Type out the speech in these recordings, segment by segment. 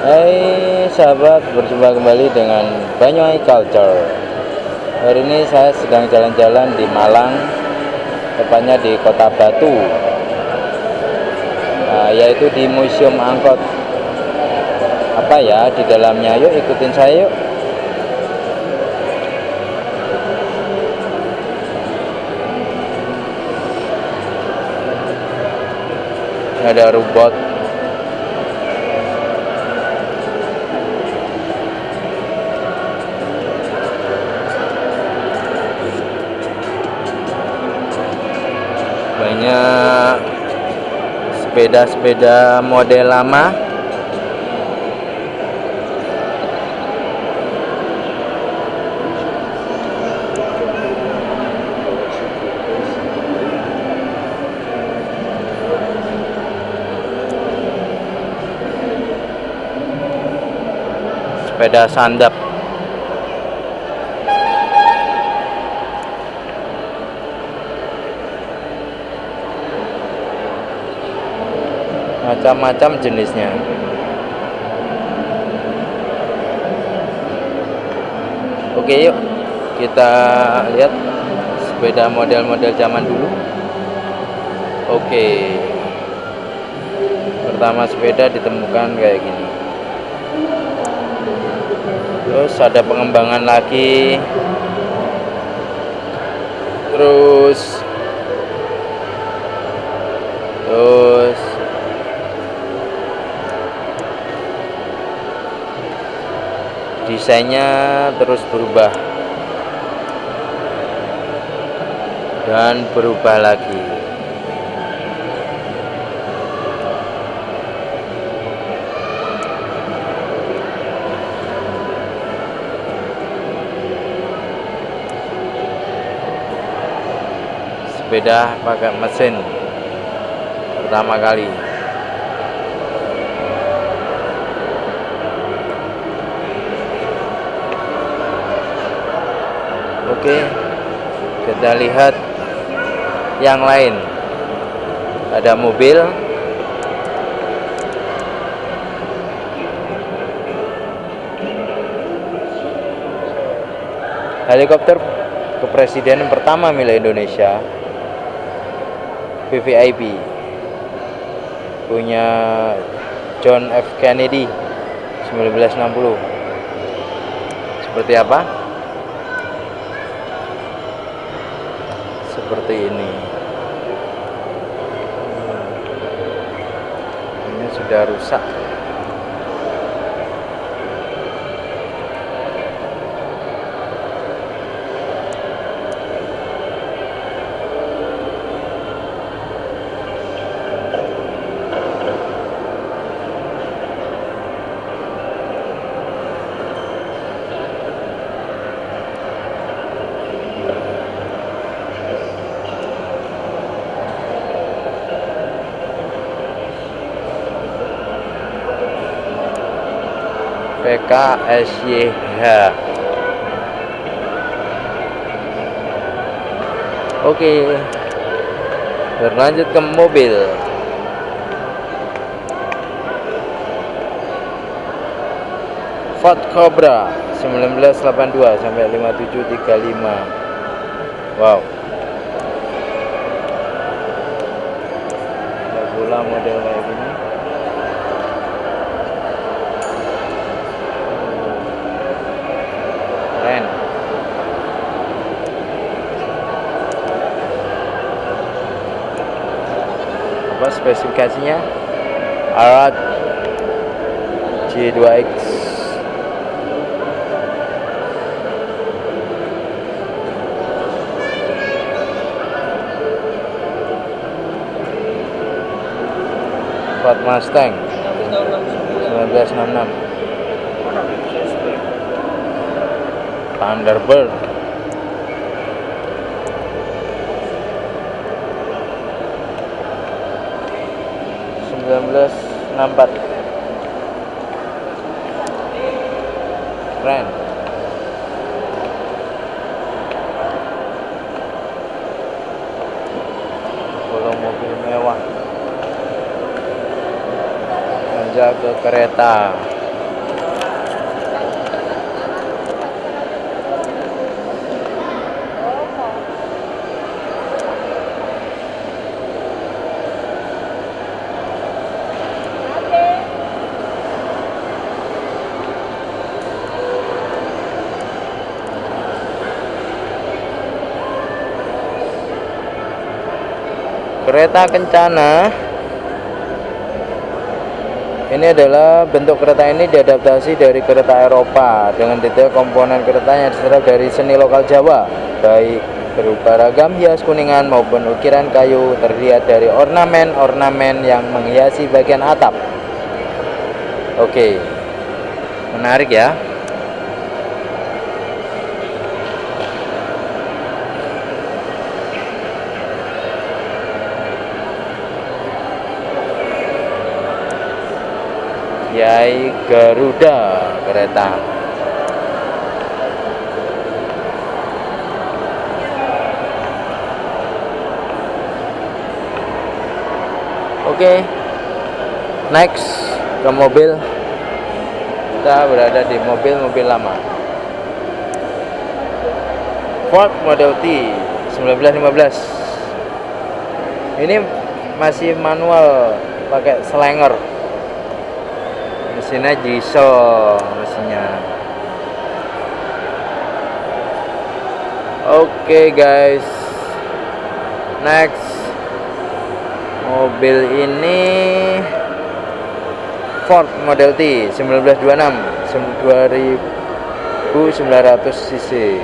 Hai sahabat, berjumpa kembali dengan Banyuwangi Culture. Hari ini saya sedang jalan-jalan di Malang, tepatnya di Kota Batu, yaitu di Museum Angkot. Apa ya di dalamnya? Yuk ikutin saya yuk. Ada robot. Banyak sepeda-sepeda model lama. Sepeda sandap. Macam-macam jenisnya. Oke, yuk kita lihat sepeda model-model zaman dulu. Oke, pertama sepeda ditemukan kayak gini. Terus ada pengembangan lagi. Terus desainnya terus berubah dan berubah lagi. Sepeda pakai mesin pertama kali. Oke, kita lihat yang lain. Ada mobil, helikopter kepresidenan pertama milik Indonesia, VVIP, punya John F. Kennedy 1960. Seperti apa? Seperti ini. Ini sudah rusak. PKSYH. Oke, berlanjut ke mobil. Ford Cobra 1982 sampai 5735. Wow. Ada pula model kayak gini. Keren. Apa spesifikasinya? Arat G2X. Ford Mustang 1966. Thunderbird. (1964). Keren. Kalau mobil mewah. Manja ke kereta. Kereta kencana. Ini adalah bentuk kereta ini diadaptasi dari kereta Eropa dengan detail komponen kereta yang diserap dari seni lokal Jawa, baik berupa ragam hias kuningan maupun ukiran kayu, terlihat dari ornamen-ornamen yang menghiasi bagian atap. Oke, menarik ya. Kiai Garuda kereta. Oke, next ke mobil. Kita berada di mobil-mobil lama. Ford Model T 1915. Ini masih manual pakai Slanger. Mesinnya diesel mesinnya. Oke guys, next mobil ini Ford Model T 1926 2900 cc.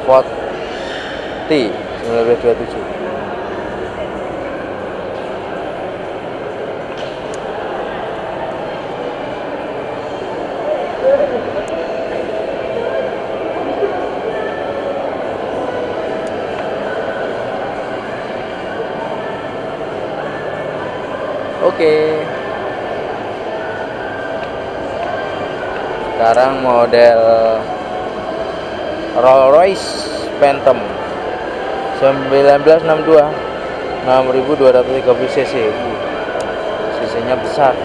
Ford T 1927. Oke. Sekarang model Rolls-Royce Phantom 1962 6230 cc. Cc-nya besar,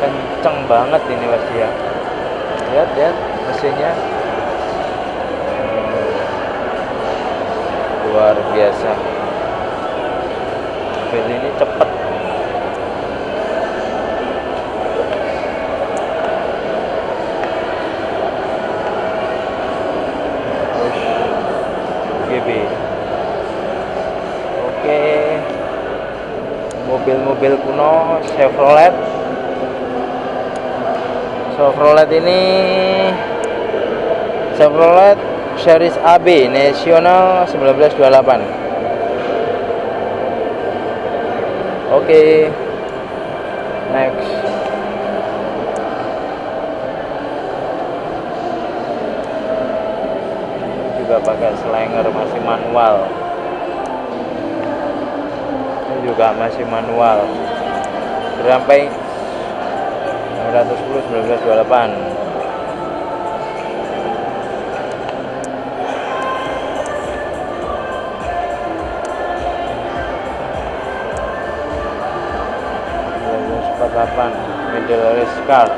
kenceng banget ini pasti ya. Lihat mesinnya luar biasa. Mobil ini cepet. Oke, mobil-mobil kuno Chevrolet ini Chevrolet series AB Nasional 1928. Oke, next. Juga pakai Slanger, masih manual. Ini juga masih manual. Sampai 610 1928. Middle race car.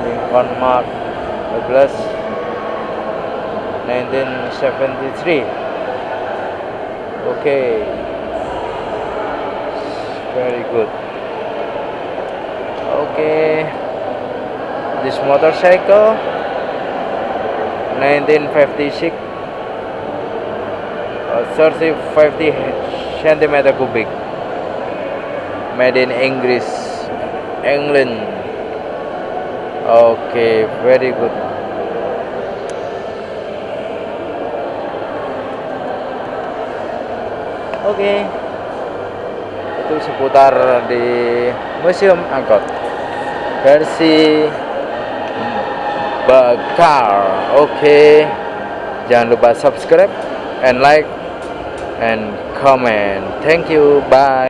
Lincoln Mark 12 1973. Okay, very good. Okay, this motorcycle 1956, 50 centimeter cubic, made in England. Okay, very good. Oke, itu seputar di museum angkot versi bakar. Oke, jangan lupa subscribe and like and comment. Thank you, bye.